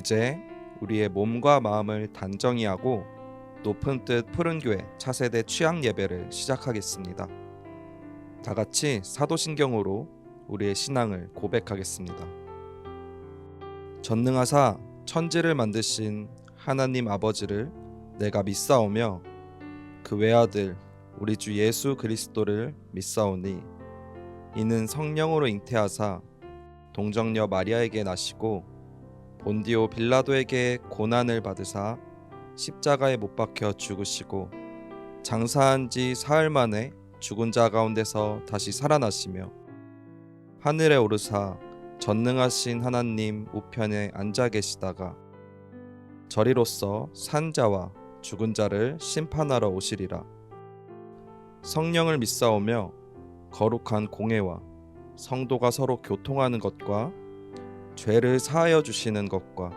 이제 우리의 몸과 마음을 단정히 하고 높은 뜻 푸른 교회 차세대 취향 예배를 시작하겠습니다. 다 같이 사도신경으로 우리의 신앙을 고백하겠습니다. 전능하사 천지를 만드신 하나님 아버지를 내가 믿사오며 그 외아들 우리 주 예수 그리스도를 믿사오니 이는 성령으로 잉태하사 동정녀 마리아에게 나시고 본디오 빌라도에게 고난을 받으사 십자가에 못 박혀 죽으시고 장사한 지 사흘 만에 죽은 자 가운데서 다시 살아나시며 하늘에 오르사 전능하신 하나님 우편에 앉아 계시다가 저리로서 산 자와 죽은 자를 심판하러 오시리라. 성령을 믿사오며 거룩한 공회와 성도가 서로 교통하는 것과 죄를 사하여 주시는 것과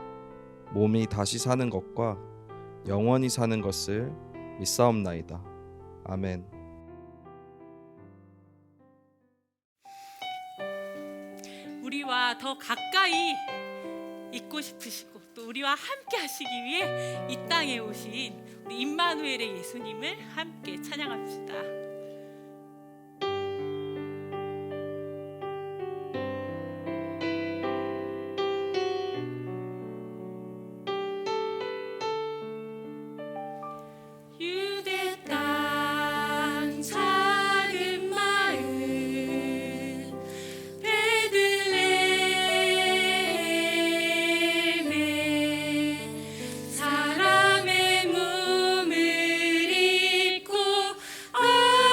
몸이 다시 사는 것과 영원히 사는 것을 믿사옵나이다. 아멘. 우리와 더 가까이 있고 싶으시고 또 우리와 함께 하시기 위해 이 땅에 오신 우리 임마누엘의 예수님을 함께 찬양합시다. 아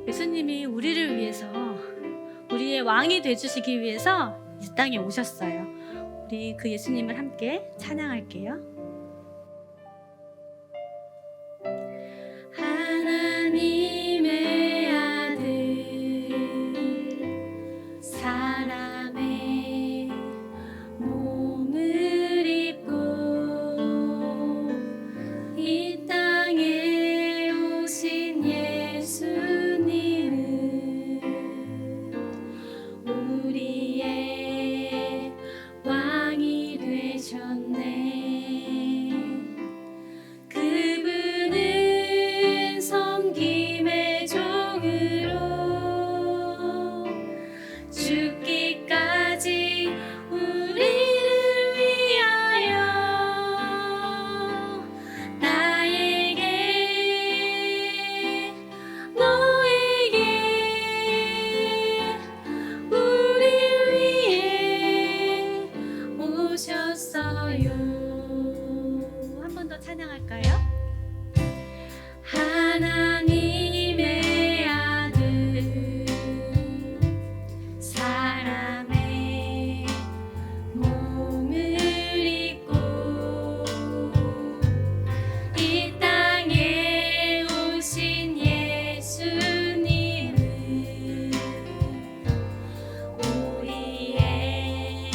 예수님이 우리를 위해서 우리의 왕이 되주시기 위해서 이 땅에 오셨어요. 우리 그 예수님을 함께 찬양할게요. 하나님의 아들 사람의 몸을 입고 이 땅에 오신 예수님은 우리의 왕이 되셨네. 그분은 섬김의 종으로 죽기까지 우리를 위하여 나에게 너에게 우리를 위해 오셨어요. 한 번 더 찬양할까요? 하나님의 아들 사람의 몸을 입고 이 땅에 오신 예수님은 우리의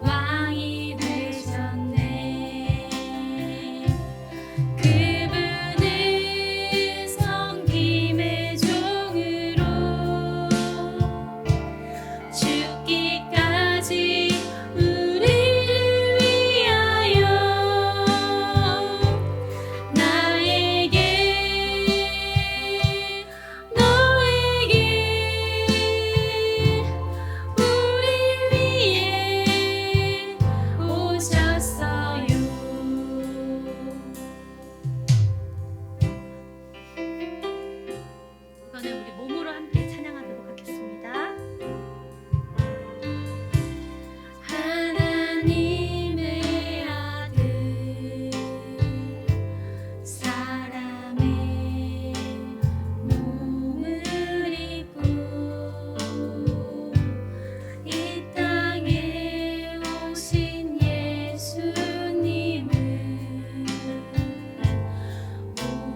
왕이 되셨네. 그분은 섬김의 종으로 죽기까지 우리를 위하여 나에게 너에게 우리를 위해 오셨어요. 이거는 우리 몸으로 함께 찬양하도록 하겠습니다. 하나님의 아들 사람의 몸을 입고 이 땅에 오신 예수님은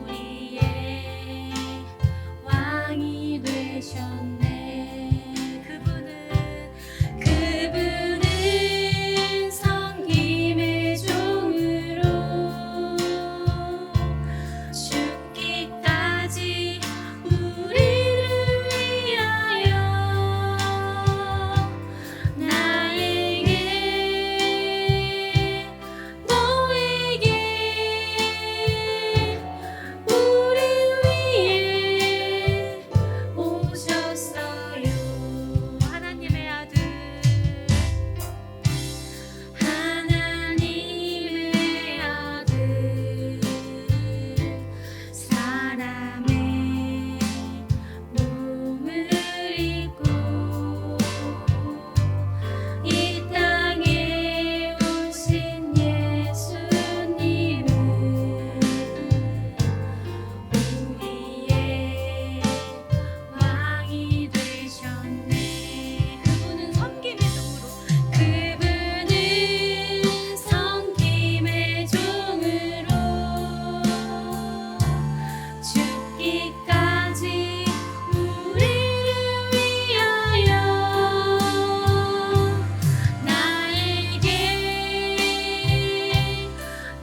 우리의 왕이 되셨네. 그분은 섬김의 종으로 죽기까지 우리를 위하여 나에게 너에게 우리를 위해 오셨어요. 하나님의 아들 하나님의 아들 사람의 몸을 입고 이 땅에 오신 예수님은 우리의 왕이 되셨네. 그분은 섬김의 종으로 죽기까지 우리를 위하여 나에게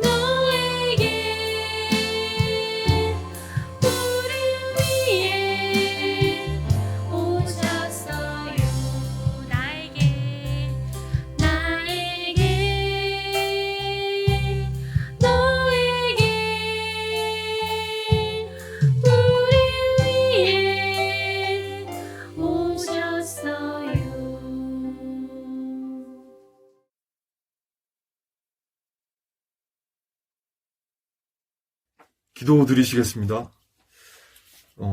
너에게 우리를 위해 오셨어요. 나에게 너에게 우리를 위해 오셨어요. 기도 드리시겠습니다.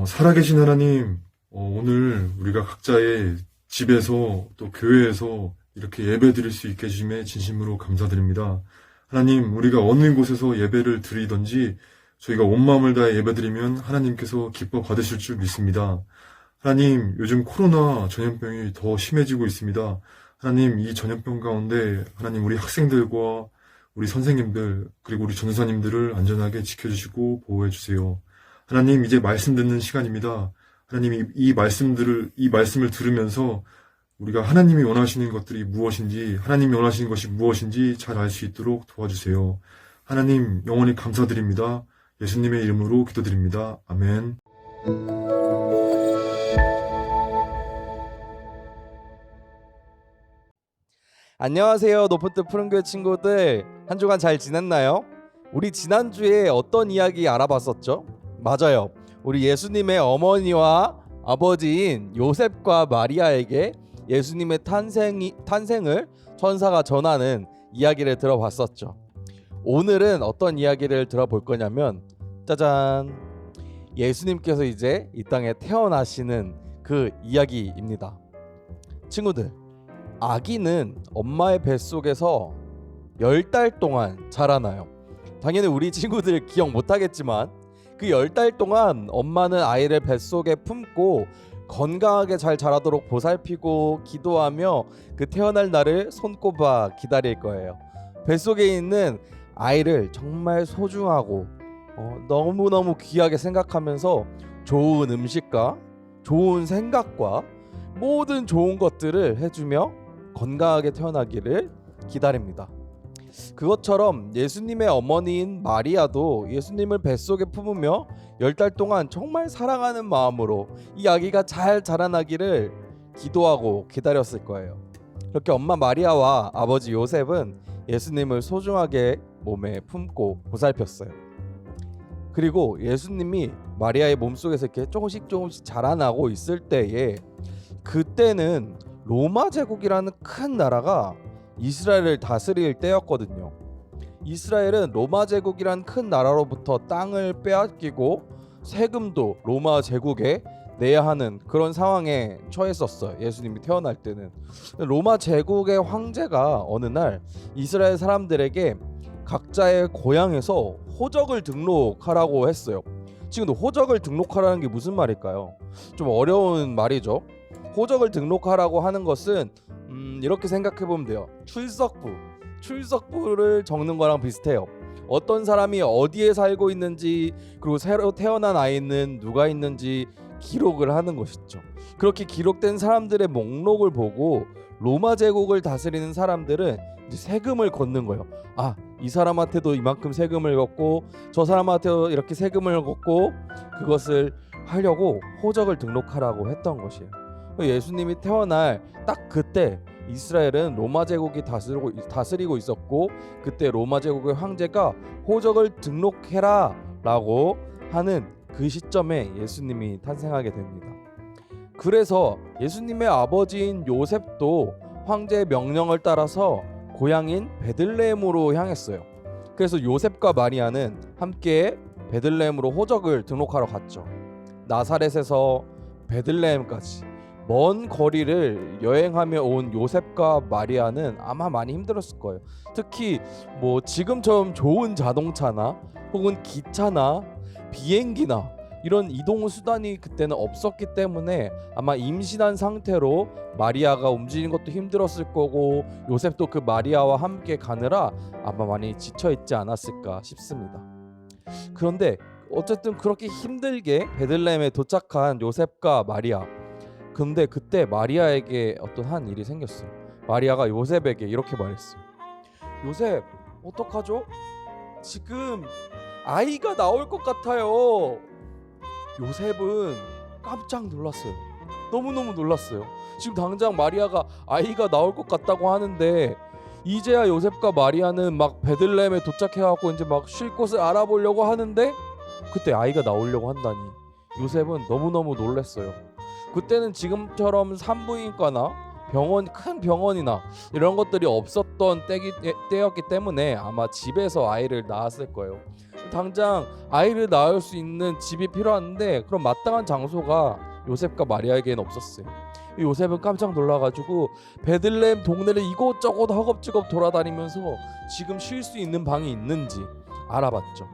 살아계신 하나님, 오늘 우리가 각자의 집에서 또 교회에서 이렇게 예배 드릴 수 있게 해주심에 진심으로 감사드립니다. 하나님, 우리가 어느 곳에서 예배를 드리든지 저희가 온 마음을 다해 예배드리면 하나님께서 기뻐 받으실 줄 믿습니다. 하나님, 요즘 코로나 전염병이 더 심해지고 있습니다. 하나님, 이 전염병 가운데 하나님 우리 학생들과 우리 선생님들 그리고 우리 전도사님들을 안전하게 지켜주시고 보호해 주세요. 하나님, 이제 말씀 듣는 시간입니다. 하나님, 이 말씀을 들으면서 우리가 하나님이 원하시는 것들이 무엇인지, 하나님이 원하시는 것이 무엇인지 잘 알 수 있도록 도와주세요. 하나님, 영원히 감사드립니다. 예수님의 이름으로 기도드립니다. 아멘. 안녕하세요. 높은 뜻 푸른교회 친구들. 한 주간 잘 지냈나요? 우리 지난주에 어떤 이야기 알아봤었죠? 맞아요. 우리 예수님의 어머니와 아버지인 요셉과 마리아에게 예수님의 탄생을 천사가 전하는 이야기를 들어봤었죠. 오늘은 어떤 이야기를 들어볼 거냐면 짜잔! 예수님께서 이제 이 땅에 태어나시는 그 이야기입니다. 친구들, 아기는 엄마의 뱃속에서 10달 동안 자라나요. 당연히 우리 친구들 기억 못하겠지만 그 10달 동안 엄마는 아이를 뱃속에 품고 건강하게 잘 자라도록 보살피고 기도하며 그 태어날 날을 손꼽아 기다릴 거예요. 뱃속에 있는 아이를 정말 소중하고 너무너무 귀하게 생각하면서 좋은 음식과 좋은 생각과 모든 좋은 것들을 해주며 건강하게 태어나기를 기다립니다. 그것처럼 예수님의 어머니인 마리아도 예수님을 뱃속에 품으며 10달 동안 정말 사랑하는 마음으로 이 아기가 잘 자라나기를 기도하고 기다렸을 거예요. 그렇게 엄마 마리아와 아버지 요셉은 예수님을 소중하게 몸에 품고 보살폈어요. 그리고 예수님이 마리아의 몸속에서 이렇게 조금씩 자라나고 있을 때에 그때는 로마 제국이라는 큰 나라가 이스라엘을 다스릴 때였거든요. 이스라엘은 로마 제국이란 큰 나라로부터 땅을 빼앗기고 세금도 로마 제국에 내야 하는 그런 상황에 처했었어요. 예수님이 태어날 때는. 로마 제국의 황제가 어느 날 이스라엘 사람들에게 각자의 고향에서 호적을 등록하라고 했어요. 지금도 호적을 등록하라는 게 무슨 말일까요? 좀 어려운 말이죠. 호적을 등록하라고 하는 것은 이렇게 생각해 보면 돼요. 출석부를 적는 거랑 비슷해요. 어떤 사람이 어디에 살고 있는지, 그리고 새로 태어난 아이는 누가 있는지 기록을 하는 것이죠. 그렇게 기록된 사람들의 목록을 보고 로마 제국을 다스리는 사람들은 이제 세금을 걷는 거예요. 이 사람한테도 이만큼 세금을 걷고 저 사람한테도 이렇게 세금을 걷고, 그것을 하려고 호적을 등록하라고 했던 것이에요. 예수님이 태어날 딱 그때 이스라엘은 로마 제국이 다스리고 있었고, 그때 로마 제국의 황제가 호적을 등록해라 라고 하는 그 시점에 예수님이 탄생하게 됩니다. 그래서 예수님의 아버지인 요셉도 황제의 명령을 따라서 고향인 베들레헴으로 향했어요. 그래서 요셉과 마리아는 함께 베들레헴으로 호적을 등록하러 갔죠. 나사렛에서 베들레헴까지 먼 거리를 여행하며 온 요셉과 마리아는 아마 많이 힘들었을 거예요. 특히 지금처럼 좋은 자동차나 혹은 기차나 비행기나 이런 이동 수단이 그때는 없었기 때문에 아마 임신한 상태로 마리아가 움직이는 것도 힘들었을 거고, 요셉도 그 마리아와 함께 가느라 아마 많이 지쳐 있지 않았을까 싶습니다. 그런데 어쨌든 그렇게 힘들게 베들레헴에 도착한 요셉과 마리아, 근데 그때 마리아에게 어떤 한 일이 생겼어요. 마리아가 요셉에게 이렇게 말했어요. 요셉, 어떡하죠? 지금 아이가 나올 것 같아요. 요셉은 깜짝 놀랐어요. 너무너무 놀랐어요. 지금 당장 마리아가 아이가 나올 것 같다고 하는데 이제야 요셉과 마리아는 막 베들레헴에 도착해갖고 이제 막 쉴 곳을 알아보려고 하는데 그때 아이가 나오려고 한다니 요셉은 너무너무 놀랐어요. 그때는 지금처럼 산부인과나 큰 병원이나 이런 것들이 없었던 때였기 때문에 아마 집에서 아이를 낳았을 거예요. 당장 아이를 낳을 수 있는 집이 필요한데 그럼 마땅한 장소가 요셉과 마리아에게는 없었어요. 요셉은 깜짝 놀라가지고 베들레헴 동네를 이곳저곳 허겁지겁 돌아다니면서 지금 쉴 수 있는 방이 있는지 알아봤죠.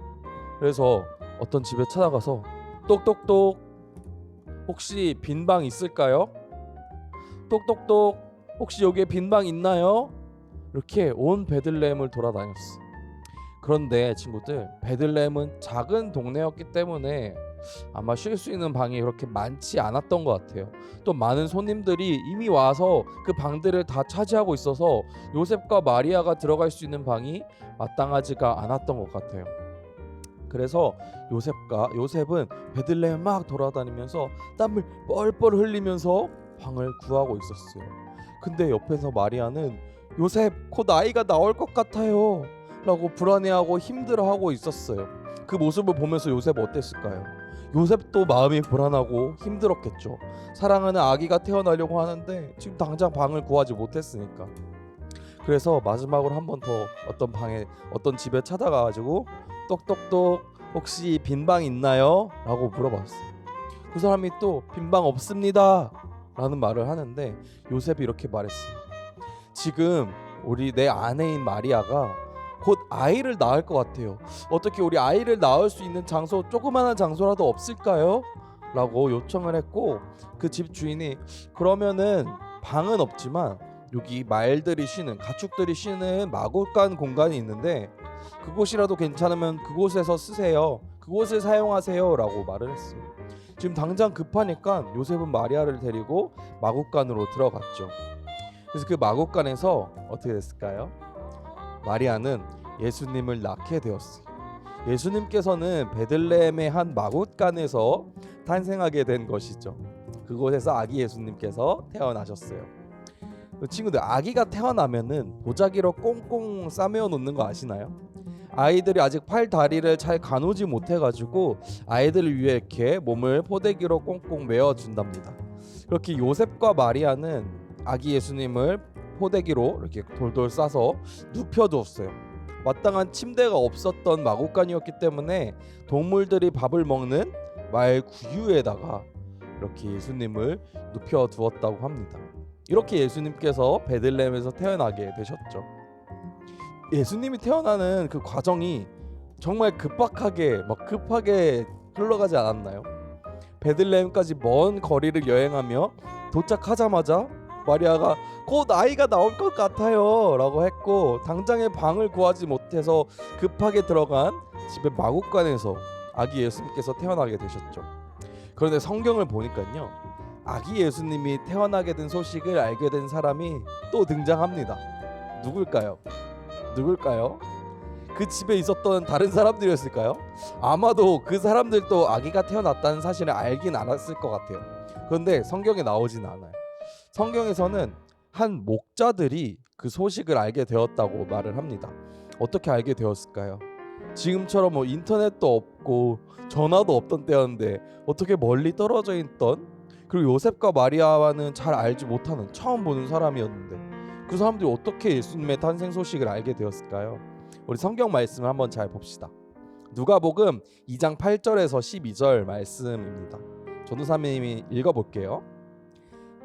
그래서 어떤 집에 찾아가서 똑똑똑, 혹시 빈 방 있을까요? 똑똑똑, 혹시 여기에 빈 방 있나요? 이렇게 온 베들레헴을 돌아다녔어. 그런데 친구들, 베들레헴은 작은 동네였기 때문에 아마 쉴 수 있는 방이 그렇게 많지 않았던 것 같아요. 또 많은 손님들이 이미 와서 그 방들을 다 차지하고 있어서 요셉과 마리아가 들어갈 수 있는 방이 마땅하지가 않았던 것 같아요. 그래서 요셉은 베들레헴 막 돌아다니면서 땀을 뻘뻘 흘리면서 방을 구하고 있었어요. 근데 옆에서 마리아는 요셉 곧 아이가 나올 것 같아요 라고 불안해하고 힘들어하고 있었어요. 그 모습을 보면서 요셉 어땠을까요? 요셉도 마음이 불안하고 힘들었겠죠. 사랑하는 아기가 태어나려고 하는데 지금 당장 방을 구하지 못했으니까. 그래서 마지막으로 한 번 더 어떤 집에 찾아가가지고 똑똑똑, 혹시 빈 방 있나요? 라고 물어봤어요. 그 사람이 또 빈 방 없습니다 라는 말을 하는데 요셉이 이렇게 말했어요. 지금 내 아내인 마리아가 곧 아이를 낳을 것 같아요. 어떻게 우리 아이를 낳을 수 있는 장소, 조그마한 장소라도 없을까요? 라고 요청을 했고, 그 집 주인이 그러면은 방은 없지만 여기 가축들이 쉬는 마구간 공간이 있는데 그곳이라도 괜찮으면 그곳에서 쓰세요. 그곳을 사용하세요 라고 말을 했어요. 지금 당장 급하니까 요셉은 마리아를 데리고 마구간으로 들어갔죠. 그래서 그 마구간에서 어떻게 됐을까요? 마리아는 예수님을 낳게 되었어요. 예수님께서는 베들레헴의 한 마구간에서 탄생하게 된 것이죠. 그곳에서 아기 예수님께서 태어나셨어요. 친구들, 아기가 태어나면은 보자기로 꽁꽁 싸매어 놓는 거 아시나요? 아이들이 아직 팔 다리를 잘 가누지 못해가지고 아이들을 위해 이렇게 몸을 포대기로 꽁꽁 메어 준답니다. 그렇게 요셉과 마리아는 아기 예수님을 포대기로 이렇게 돌돌 싸서 눕혀두었어요. 마땅한 침대가 없었던 마구간이었기 때문에 동물들이 밥을 먹는 말 구유에다가 이렇게 예수님을 눕혀두었다고 합니다. 이렇게 예수님께서 베들레헴에서 태어나게 되셨죠. 예수님이 태어나는 그 과정이 정말 급하게 흘러가지 않았나요? 베들레헴까지 먼 거리를 여행하며 도착하자마자 마리아가 곧 아이가 나올 것 같아요 라고 했고, 당장에 방을 구하지 못해서 급하게 들어간 집의 마구간에서 아기 예수님께서 태어나게 되셨죠. 그런데 성경을 보니까요, 아기 예수님이 태어나게 된 소식을 알게 된 사람이 또 등장합니다. 누굴까요? 그 집에 있었던 다른 사람들이었을까요? 아마도 그 사람들도 아기가 태어났다는 사실을 알긴 않았을 것 같아요. 그런데 성경에 나오진 않아요. 성경에서는 한 목자들이 그 소식을 알게 되었다고 말을 합니다. 어떻게 알게 되었을까요? 지금처럼 인터넷도 없고 전화도 없던 때였는데 어떻게 멀리 떨어져 있던, 그리고 요셉과 마리아와는 잘 알지 못하는 처음 보는 사람이었는데 그 사람들이 어떻게 예수님의 탄생 소식을 알게 되었을까요? 우리 성경 말씀을 한번 잘 봅시다. 누가복음 2장 8절에서 12절 말씀입니다. 전도사님이 읽어볼게요.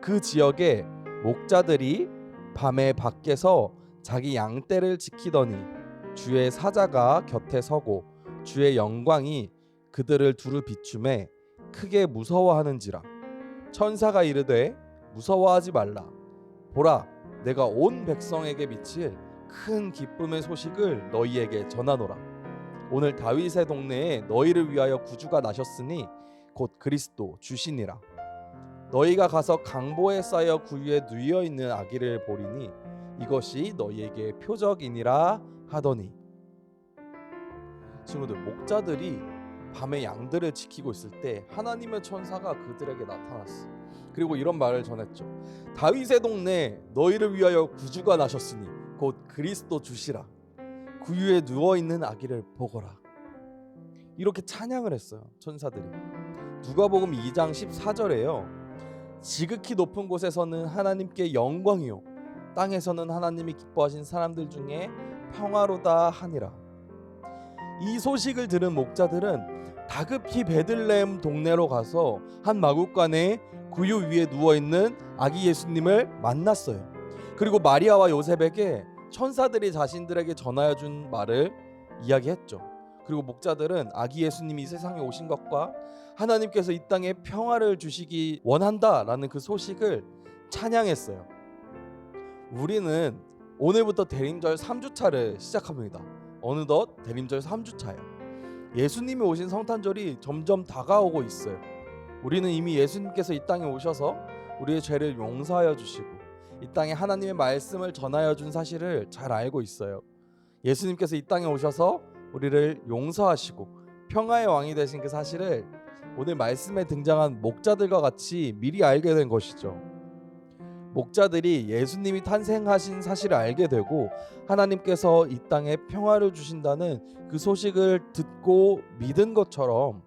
그 지역에 목자들이 밤에 밖에서 자기 양떼를 지키더니 주의 사자가 곁에 서고 주의 영광이 그들을 두루 비추매 크게 무서워하는지라. 천사가 이르되 무서워하지 말라. 보라, 내가 온 백성에게 미칠 큰 기쁨의 소식을 너희에게 전하노라. 오늘 다윗의 동네에 너희를 위하여 구주가 나셨으니 곧 그리스도 주시니라. 너희가 가서 강보에 쌓여 구유에 누워 있는 아기를 보리니 이것이 너희에게 표적이니라 하더니. 친구들, 목자들이 밤에 양들을 지키고 있을 때 하나님의 천사가 그들에게 나타났어. 그리고 이런 말을 전했죠. 다윗의 동네에 너희를 위하여 구주가 나셨으니 곧 그리스도 주시라. 구유에 누워 있는 아기를 보거라. 이렇게 찬양을 했어요, 천사들이. 누가복음 2장 14절에요. 지극히 높은 곳에서는 하나님께 영광이요 땅에서는 하나님이 기뻐하신 사람들 중에 평화로다 하니라. 이 소식을 들은 목자들은 다급히 베들레헴 동네로 가서 한 마구간에 구유 위에 누워있는 아기 예수님을 만났어요. 그리고 마리아와 요셉에게 천사들이 자신들에게 전하여 준 말을 이야기했죠. 그리고 목자들은 아기 예수님이 이 세상에 오신 것과 하나님께서 이 땅에 평화를 주시기 원한다라는 그 소식을 찬양했어요. 우리는 오늘부터 대림절 3주차를 시작합니다. 어느덧 대림절 3주차예요. 예수님이 오신 성탄절이 점점 다가오고 있어요. 우리는 이미 예수님께서 이 땅에 오셔서 우리의 죄를 용서하여 주시고 이 땅에 하나님의 말씀을 전하여 준 사실을 잘 알고 있어요. 예수님께서 이 땅에 오셔서 우리를 용서하시고 평화의 왕이 되신 그 사실을 오늘 말씀에 등장한 목자들과 같이 미리 알게 된 것이죠. 목자들이 예수님이 탄생하신 사실을 알게 되고 하나님께서 이 땅에 평화를 주신다는 그 소식을 듣고 믿은 것처럼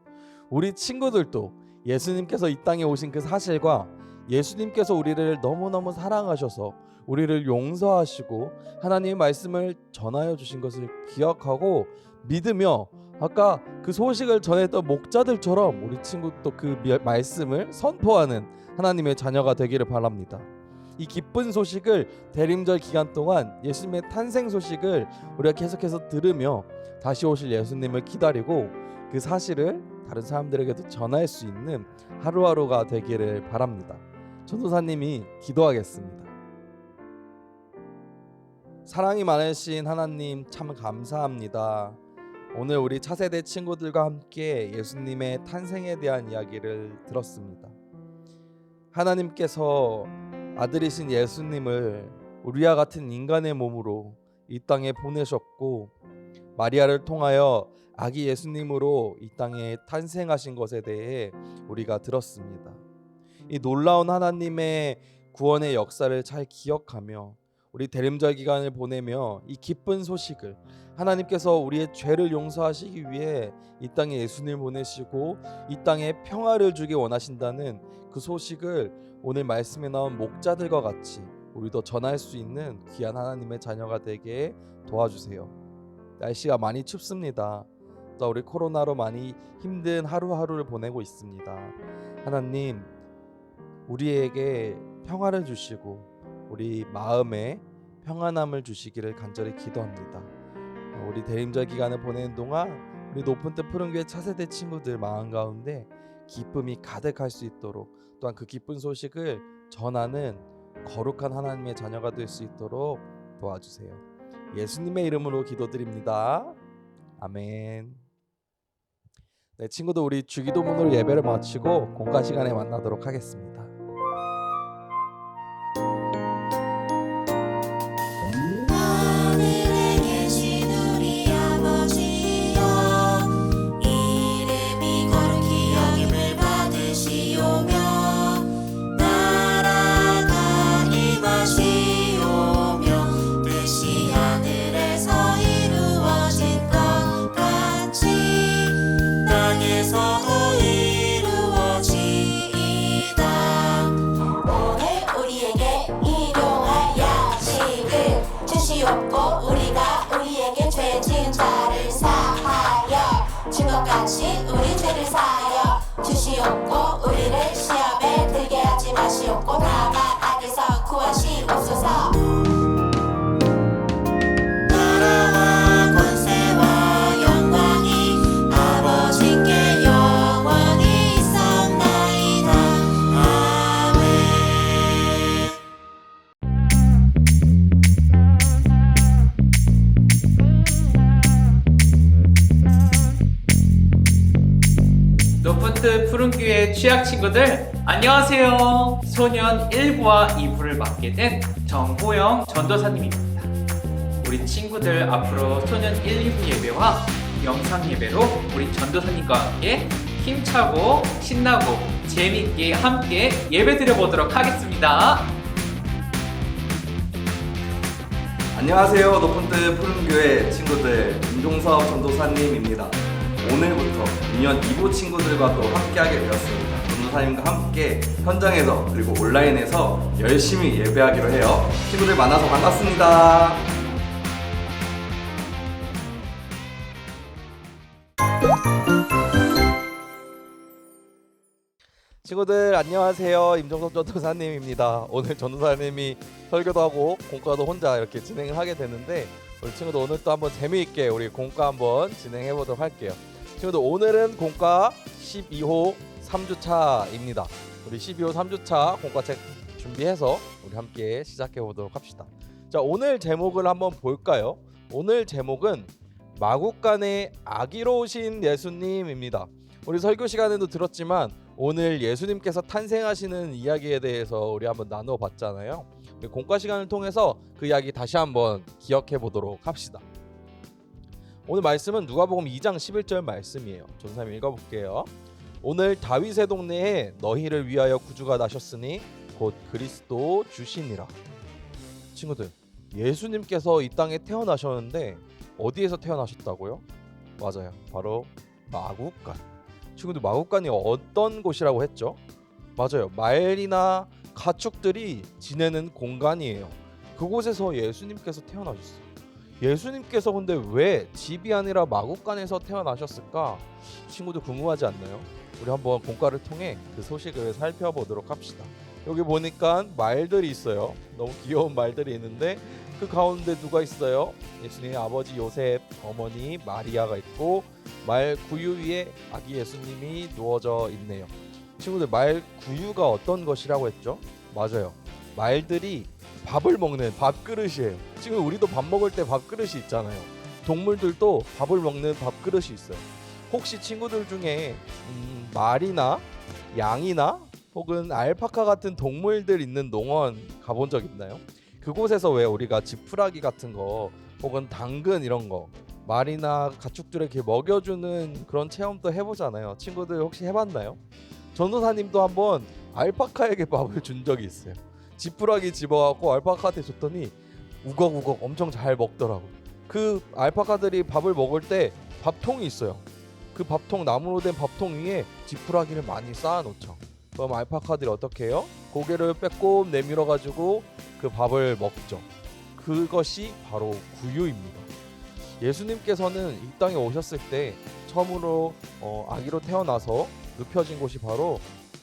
우리 친구들도 예수님께서 이 땅에 오신 그 사실과 예수님께서 우리를 너무너무 사랑하셔서 우리를 용서하시고 하나님의 말씀을 전하여 주신 것을 기억하고 믿으며 아까 그 소식을 전했던 목자들처럼 우리 친구도 그 말씀을 선포하는 하나님의 자녀가 되기를 바랍니다. 이 기쁜 소식을 대림절 기간 동안 예수님의 탄생 소식을 우리가 계속해서 들으며 다시 오실 예수님을 기다리고 그 사실을 다른 사람들에게도 전할 수 있는 하루하루가 되기를 바랍니다. 전도사님이 기도하겠습니다. 사랑이 많으신 하나님 참 감사합니다. 오늘 우리 차세대 친구들과 함께 예수님의 탄생에 대한 이야기를 들었습니다. 하나님께서 아들이신 예수님을 우리와 같은 인간의 몸으로 이 땅에 보내셨고 마리아를 통하여 아기 예수님으로 이 땅에 탄생하신 것에 대해 우리가 들었습니다. 이 놀라운 하나님의 구원의 역사를 잘 기억하며 우리 대림절 기간을 보내며 이 기쁜 소식을 하나님께서 우리의 죄를 용서하시기 위해 이 땅에 예수님을 보내시고 이 땅에 평화를 주기 원하신다는 그 소식을 오늘 말씀에 나온 목자들과 같이 우리도 전할 수 있는 귀한 하나님의 자녀가 되게 도와주세요. 날씨가 많이 춥습니다. 또 우리 코로나로 많이 힘든 하루하루를 보내고 있습니다. 하나님, 우리에게 평화를 주시고 우리 마음에 평안함을 주시기를 간절히 기도합니다. 우리 대림절 기간을 보내는 동안 우리 높은 뜻 푸른 교회 차세대 친구들 마음 가운데 기쁨이 가득할 수 있도록 또한 그 기쁜 소식을 전하는 거룩한 하나님의 자녀가 될 수 있도록 도와주세요. 예수님의 이름으로 기도드립니다. 아멘. 네, 친구들 우리 주기도문으로 예배를 마치고 공과 시간에 만나도록 하겠습니다. 하늘에 계신 우리 아버지여 이름이 거룩히 여김을 받으시오며 나라가 임하시오며 뜻이 하늘에서 이루어진 것 같이 땅에서도 이루어지이다. 오늘 우리에게 일용할 양식을 주시옵고 우리가 우리에게 죄 지은 자를 사하여 준 것 같이 우리 죄를 사하여 주시옵고 우리를 시험에 들게 하지 마시옵고 다만 악에서 구하시옵소서. 나라와 권세와 영광이 아버지께 영원히 있사옵나이다. 아멘. 높은 뜻 푸른 교회 취학 친구들 안녕하세요. 소년 1부와 2부를 맡게 된 정호영 전도사님입니다. 우리 친구들 앞으로 소년 1, 2부 예배와 영상 예배로 우리 전도사님과 함께 힘차고 신나고 재미있게 함께 예배 드려보도록 하겠습니다. 안녕하세요. 높은 뜻 푸른 교회 친구들 임종섭 전도사님입니다. 오늘부터 2년 2부 친구들과 또 함께하게 되었습니다. 전도사님과 함께 현장에서 그리고 온라인에서 열심히 예배하기로 해요. 친구들 만나서 반갑습니다. 친구들 안녕하세요. 임종석 전도사님입니다. 오늘 전도사님이 설교도 하고 공과도 혼자 이렇게 진행을 하게 되는데 우리 친구들 오늘 또 한번 재미있게 우리 공과 한번 진행해 보도록 할게요. 친구들 오늘은 공과 12호 3주차입니다. 우리 12호 3주차 공과책 준비해서 우리 함께 시작해 보도록 합시다. 자, 오늘 제목을 한번 볼까요? 오늘 제목은 마국간의 아기로우신 예수님입니다. 우리 설교 시간에도 들었지만 오늘 예수님께서 탄생하시는 이야기에 대해서 우리 한번 나누어 봤잖아요. 우리 공과 시간을 통해서 그 이야기 다시 한번 기억해 보도록 합시다. 오늘 말씀은 누가복음 2장 11절 말씀이에요. 전사님 읽어볼게요. 오늘 다윗의 동네에 너희를 위하여 구주가 나셨으니 곧 그리스도 주시니라. 친구들, 예수님께서 이 땅에 태어나셨는데 어디에서 태어나셨다고요? 맞아요, 바로 마국간. 친구들, 마국간이 어떤 곳이라고 했죠? 맞아요, 말이나 가축들이 지내는 공간이에요. 그곳에서 예수님께서 태어나셨어요. 예수님께서 근데 왜 집이 아니라 마국간에서 태어나셨을까? 친구들 궁금하지 않나요? 우리 한번 공과를 통해 그 소식을 살펴보도록 합시다. 여기 보니까 말들이 있어요. 너무 귀여운 말들이 있는데 그 가운데 누가 있어요? 예수님의 아버지 요셉, 어머니 마리아가 있고 말 구유 위에 아기 예수님이 누워져 있네요. 친구들, 말 구유가 어떤 것이라고 했죠? 맞아요, 말들이 밥을 먹는 밥그릇이에요. 지금 우리도 밥 먹을 때 밥그릇이 있잖아요. 동물들도 밥을 먹는 밥그릇이 있어요. 혹시 친구들 중에 말이나 양이나 혹은 알파카 같은 동물들 있는 농원 가본 적 있나요? 그곳에서 왜 우리가 지푸라기 같은 거 혹은 당근 이런 거 말이나 가축들에게 먹여주는 그런 체험도 해보잖아요. 친구들 혹시 해봤나요? 전도사님도 한번 알파카에게 밥을 준 적이 있어요. 지푸라기 집어갖고 알파카한테 줬더니 우걱우걱 엄청 잘 먹더라고. 그 알파카들이 밥을 먹을 때 밥통이 있어요. 그 밥통, 나무로 된 밥통 위에 지푸라기를 많이 쌓아놓죠. 그럼 알파카들이 어떻게 해요? 고개를 빼꼼 내밀어 가지고 그 밥을 먹죠. 그것이 바로 구유입니다. 예수님께서는 이 땅에 오셨을 때 처음으로 아기로 태어나서 눕혀진 곳이 바로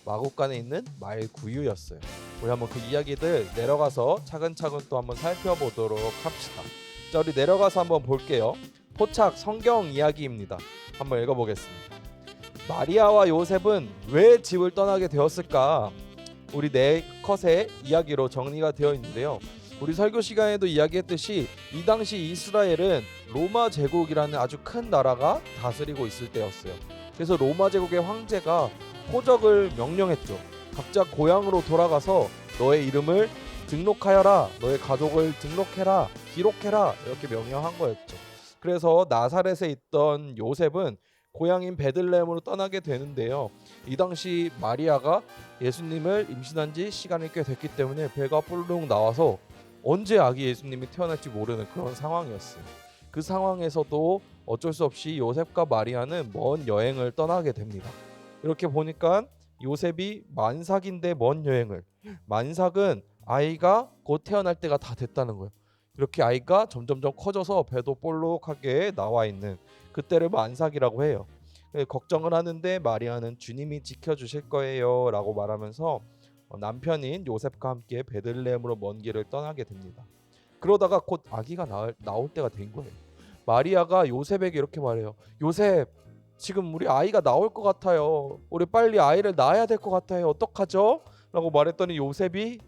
마국간에 있는 말구유였어요. 우리 한번 그 이야기들 내려가서 차근차근 또 한번 살펴보도록 합시다. 자, 우리 내려가서 한번 볼게요. 포착 성경 이야기입니다. 한번 읽어보겠습니다. 마리아와 요셉은 왜 집을 떠나게 되었을까? 우리 네 컷의 이야기로 정리가 되어 있는데요. 우리 설교 시간에도 이야기했듯이 이 당시 이스라엘은 로마 제국이라는 아주 큰 나라가 다스리고 있을 때였어요. 그래서 로마 제국의 황제가 호적을 명령했죠. 각자 고향으로 돌아가서 너의 이름을 등록하여라, 너의 가족을 등록해라, 기록해라, 이렇게 명령한 거였죠. 그래서 나사렛에 있던 요셉은 고향인 베들레헴으로 떠나게 되는데요. 이 당시 마리아가 예수님을 임신한 지 시간이 꽤 됐기 때문에 배가 뿔룩 나와서 언제 아기 예수님이 태어날지 모르는 그런 상황이었어요. 그 상황에서도 어쩔 수 없이 요셉과 마리아는 먼 여행을 떠나게 됩니다. 이렇게 보니까 요셉이 만삭인데 먼 여행을, 만삭은 아이가 곧 태어날 때가 다 됐다는 거예요. 이렇게 아이가 점점점 커져서 배도 볼록하게 나와 있는 그때를 만삭이라고 해요. 걱정을 하는데 마리아는 주님이 지켜주실 거예요 라고 말하면서 남편인 요셉과 함께 베들레헴으로 먼 길을 떠나게 됩니다. 그러다가 곧 아기가 나올 때가 된 거예요. 마리아가 요셉에게 이렇게 말해요. 요셉, 지금 우리 아이가 나올 것 같아요. 우리 빨리 아이를 낳아야 될 것 같아요. 어떡하죠? 라고 말했더니 요셉이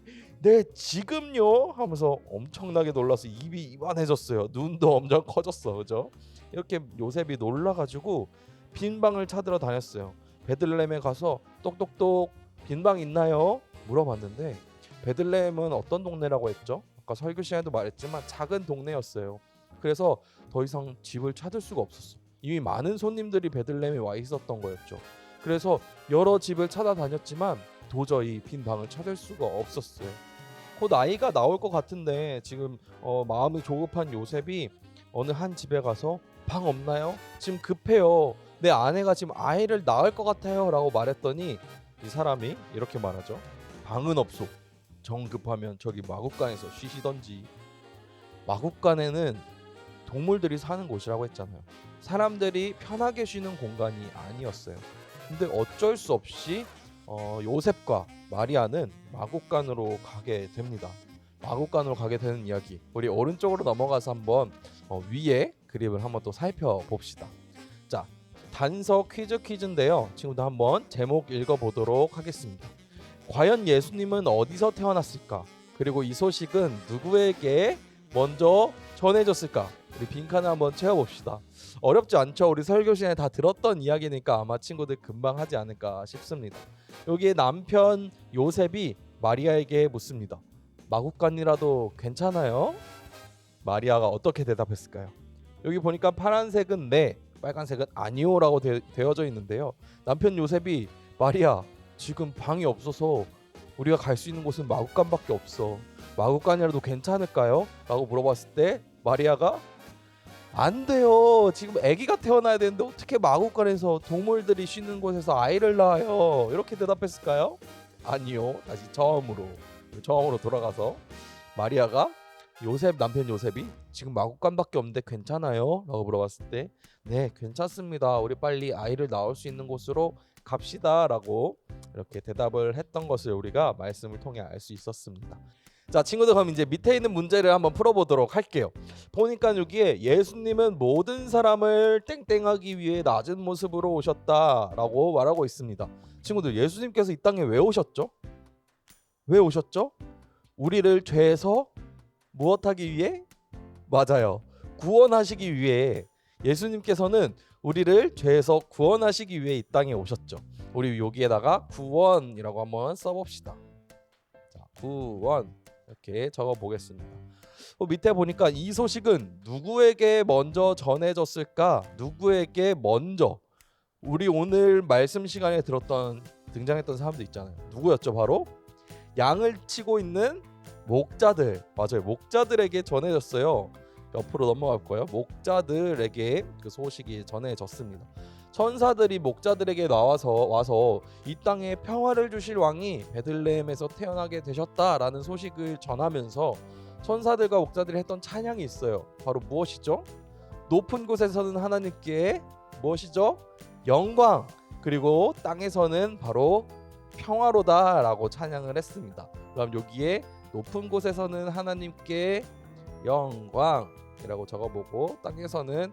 네, 지금요? 하면서 엄청나게 놀라서 입이 이만해졌어요. 눈도 엄청 커졌어. 그죠? 이렇게 요셉이 놀라가지고 빈방을 찾으러 다녔어요. 베들레헴에 가서 똑똑똑 빈방 있나요? 물어봤는데 베들레헴은 어떤 동네라고 했죠? 아까 설교 시간에도 말했지만 작은 동네였어요. 그래서 더 이상 집을 찾을 수가 없었어. 이미 많은 손님들이 베들레헴에 와 있었던 거였죠. 그래서 여러 집을 찾아다녔지만 도저히 빈 방을 찾을 수가 없었어요. 곧 아이가 나올 것 같은데 지금 마음이 조급한 요셉이 어느 한 집에 가서 방 없나요? 지금 급해요. 내 아내가 지금 아이를 낳을 것 같아요 라고 말했더니 이 사람이 이렇게 말하죠. 방은 없소. 정 급하면 저기 마국간에서 쉬시던지. 마국간에는 동물들이 사는 곳이라고 했잖아요. 사람들이 편하게 쉬는 공간이 아니었어요. 근데 어쩔 수 없이 요셉과 마리아는 마국간으로 가게 됩니다. 마국간으로 가게 되는 이야기, 우리 오른쪽으로 넘어가서 한번 위에 그림을 한번 또 살펴봅시다. 자, 단서 퀴즈인데요. 친구들 한번 제목 읽어보도록 하겠습니다. 과연 예수님은 어디서 태어났을까? 그리고 이 소식은 누구에게 먼저 전해졌을까? 우리 빈칸을 한번 채워봅시다. 어렵지 않죠? 우리 설교 시간에 다 들었던 이야기니까 아마 친구들 금방 하지 않을까 싶습니다. 여기에 남편 요셉이 마리아에게 묻습니다. 마구간이라도 괜찮아요? 마리아가 어떻게 대답했을까요? 여기 보니까 파란색은 네, 빨간색은 아니요라고 되어져 있는데요. 남편 요셉이 마리아, 지금 방이 없어서 우리가 갈 수 있는 곳은 마구간밖에 없어. 마구간이라도 괜찮을까요? 라고 물어봤을 때 마리아가 안 돼요. 지금 아기가 태어나야 되는데 어떻게 마구간에서 동물들이 쉬는 곳에서 아이를 낳아요? 이렇게 대답했을까요? 아니요. 다시 처음으로 돌아가서 마리아가 남편 요셉이 지금 마구간밖에 없는데 괜찮아요? 라고 물어봤을 때 네, 괜찮습니다. 우리 빨리 아이를 낳을 수 있는 곳으로 갑시다 라고 이렇게 대답을 했던 것을 우리가 말씀을 통해 알 수 있었습니다. 자, 친구들, 그럼 이제 밑에 있는 문제를 한번 풀어보도록 할게요. 보니까 여기에 예수님은 모든 사람을 땡땡하기 위해 낮은 모습으로 오셨다라고 말하고 있습니다. 친구들, 예수님께서 이 땅에 왜 오셨죠? 왜 오셨죠? 우리를 죄에서 무엇하기 위해? 맞아요. 구원하시기 위해. 예수님께서는 우리를 죄에서 구원하시기 위해 이 땅에 오셨죠. 우리 여기에다가 구원이라고 한번 써봅시다. 자, 구원 이렇게 적어보겠습니다. 밑에 보니까 이 소식은 누구에게 먼저 전해졌을까? 누구에게 먼저? 우리 오늘 말씀 시간에 등장했던 사람들 있잖아요. 누구였죠? 바로 양을 치고 있는 목자들. 맞아요. 목자들에게 전해졌어요. 옆으로 넘어갈 거예요. 목자들에게 그 소식이 전해졌습니다. 천사들이 목자들에게 와서 이 땅에 평화를 주실 왕이 베들레헴에서 태어나게 되셨다라는 소식을 전하면서 천사들과 목자들이 했던 찬양이 있어요. 바로 무엇이죠? 높은 곳에서는 하나님께 무엇이죠? 영광, 그리고 땅에서는 바로 평화로다라고 찬양을 했습니다. 그럼 여기에 높은 곳에서는 하나님께 영광이라고 적어보고 땅에서는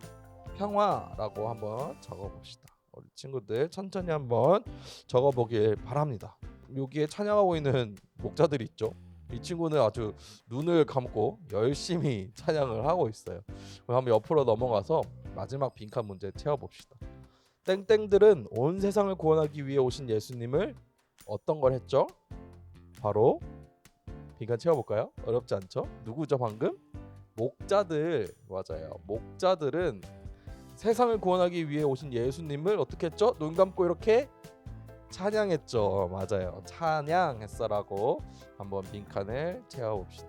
평화라고 한번 적어봅시다. 우리 친구들 천천히 한번 적어보길 바랍니다. 여기에 찬양하고 있는 목자들이 있죠. 이 친구는 아주 눈을 감고 열심히 찬양을 하고 있어요. 그럼 한번 옆으로 넘어가서 마지막 빈칸 문제 채워봅시다. 땡땡들은 온 세상을 구원하기 위해 오신 예수님을 어떤 걸 했죠? 바로 빈칸 채워볼까요? 어렵지 않죠? 누구죠 방금? 목자들. 맞아요. 목자들은 세상을 구원하기 위해 오신 예수님을 어떻게 했죠? 눈 감고 이렇게 찬양했죠. 맞아요. 찬양했어라고 한번 빈칸을 채워봅시다.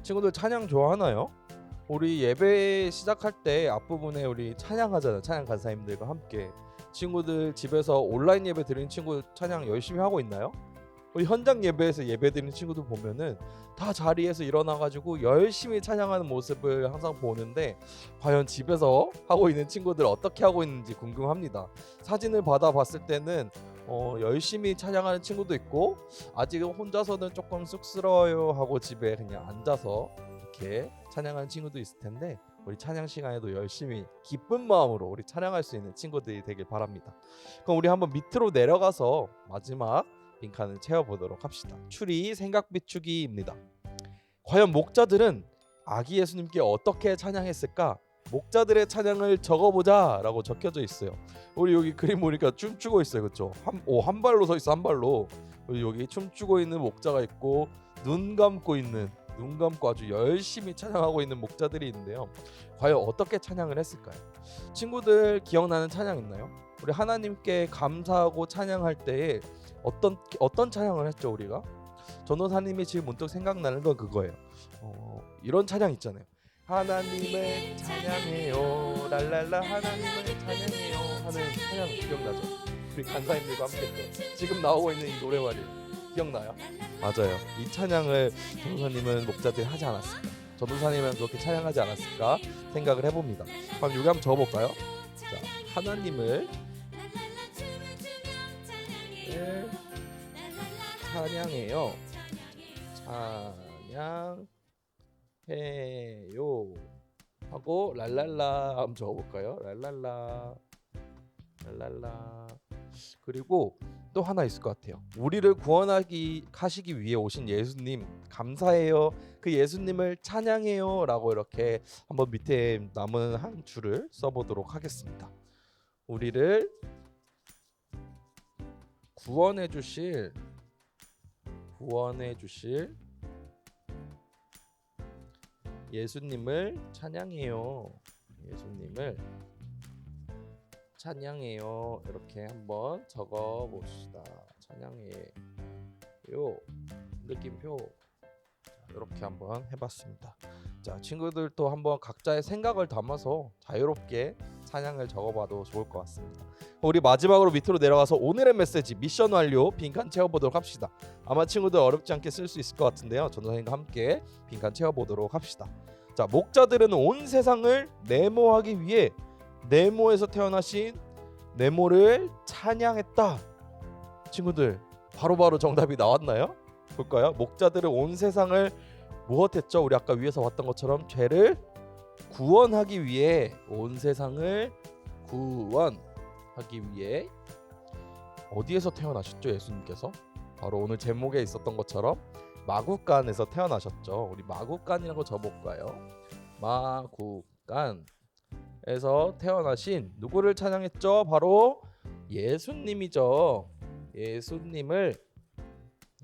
친구들 찬양 좋아하나요? 우리 예배 시작할 때 앞부분에 우리 찬양하잖아요. 찬양 간사님들과 함께. 친구들 집에서 온라인 예배 드리는 친구 찬양 열심히 하고 있나요? 우리 현장 예배에서 예배 드리는 친구들 보면은 다 자리에서 일어나가지고 열심히 찬양하는 모습을 항상 보는데 과연 집에서 하고 있는 친구들 어떻게 하고 있는지 궁금합니다. 사진을 받아봤을 때는 열심히 찬양하는 친구도 있고 아직은 혼자서는 조금 쑥스러워요 하고 집에 그냥 앉아서 이렇게 찬양하는 친구도 있을 텐데 우리 찬양 시간에도 열심히 기쁜 마음으로 우리 찬양할 수 있는 친구들이 되길 바랍니다. 그럼 우리 한번 밑으로 내려가서 마지막 빈칸을 채워보도록 합시다. 추리 생각 비추기입니다. 과연 목자들은 아기 예수님께 어떻게 찬양했을까? 목자들의 찬양을 적어보자 라고 적혀져 있어요. 우리 여기 그림 보니까 춤추고 있어요. 그렇죠? 한 발로 서 있어. 한 발로. 우리 여기 춤추고 있는 목자가 있고 눈 감고 아주 열심히 찬양하고 있는 목자들이 있는데요. 과연 어떻게 찬양을 했을까요? 친구들 기억나는 찬양 있나요? 우리 하나님께 감사하고 찬양할 때에 어떤 찬양을 했죠 우리가? 전도사님이 지금 문득 생각나는 건 그거예요. 이런 찬양 있잖아요. 하나님을 찬양해요 랄랄라 하나님을 찬양해요 하는 찬양 기억나죠? 우리 간사님들과 함께 했던 지금 나오고 있는 이 노래말이 기억나요? 맞아요. 이 찬양을 전도사님은 목자들이 하지 않았을까? 전도사님은 그렇게 찬양하지 않았을까 생각을 해봅니다. 그럼 여기 한번 적어볼까요? 자, 하나님을 찬양해요. 찬양해요. 하고 랄랄라 한번 적어볼까요? 랄랄라 랄랄라. 그리고 또 하나 있을 것 같아요. 우리를 하시기 위해 오신 예수님 감사해요. 그 예수님을 찬양해요라고 이렇게 한번 밑에 남은 한 줄을 써보도록 하겠습니다. 우리를 구원해 주실 예수님을 찬양해요. 예수님을 찬양해요. 이렇게 한번 적어 봅시다. 찬양해요. 느낌표. 이렇게 한번 해봤습니다. 자, 친구들도 한번 각자의 생각을 담아서 자유롭게 찬양을 적어봐도 좋을 것 같습니다. 우리 마지막으로 밑으로 내려가서 오늘의 메시지 미션 완료 빈칸 채워보도록 합시다. 아마 친구들 어렵지 않게 쓸 수 있을 것 같은데요. 전도사님과 함께 빈칸 채워보도록 합시다. 자, 목자들은 온 세상을 네모하기 위해 네모에서 태어나신 네모를 찬양했다. 친구들 바로바로 정답이 나왔나요? 볼까요? 목자들은 온 세상을 무엇했죠? 우리 아까 위에서 봤던 것처럼 죄를 구원하기 위해 온 세상을 구원하기 위해 어디에서 태어나셨죠? 예수님께서 바로 오늘 제목에 있었던 것처럼 마구간에서 태어나셨죠. 우리 마구간이라는 거 적어볼까요? 마구간에서 태어나신 누구를 찬양했죠? 바로 예수님이죠.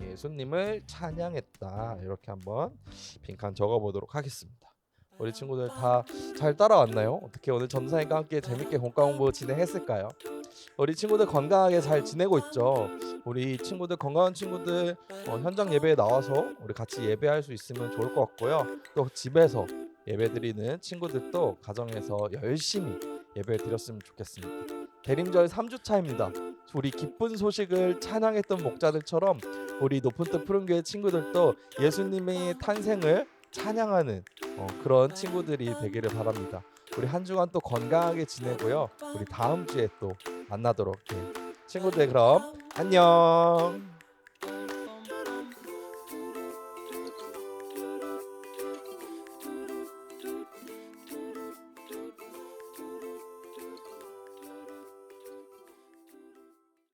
예수님을 찬양했다. 이렇게 한번 빈칸 적어보도록 하겠습니다. 우리 친구들 다 잘 따라왔나요? 어떻게 오늘 전사님과 함께 재밌게 공과 공부 진행했을까요? 우리 친구들 건강하게 잘 지내고 있죠? 우리 친구들 건강한 친구들 현장 예배에 나와서 우리 같이 예배할 수 있으면 좋을 것 같고요. 또 집에서 예배드리는 친구들도 가정에서 열심히 예배 드렸으면 좋겠습니다. 대림절 3주차입니다. 우리 기쁜 소식을 찬양했던 목자들처럼 우리 높은 뜻 푸른 교회 친구들도 예수님의 탄생을 찬양하는 그런 친구들이 되기를 바랍니다. 우리 한 주간 또 건강하게 지내고요. 우리 다음 주에 또 만나도록 해요. 친구들 그럼 안녕.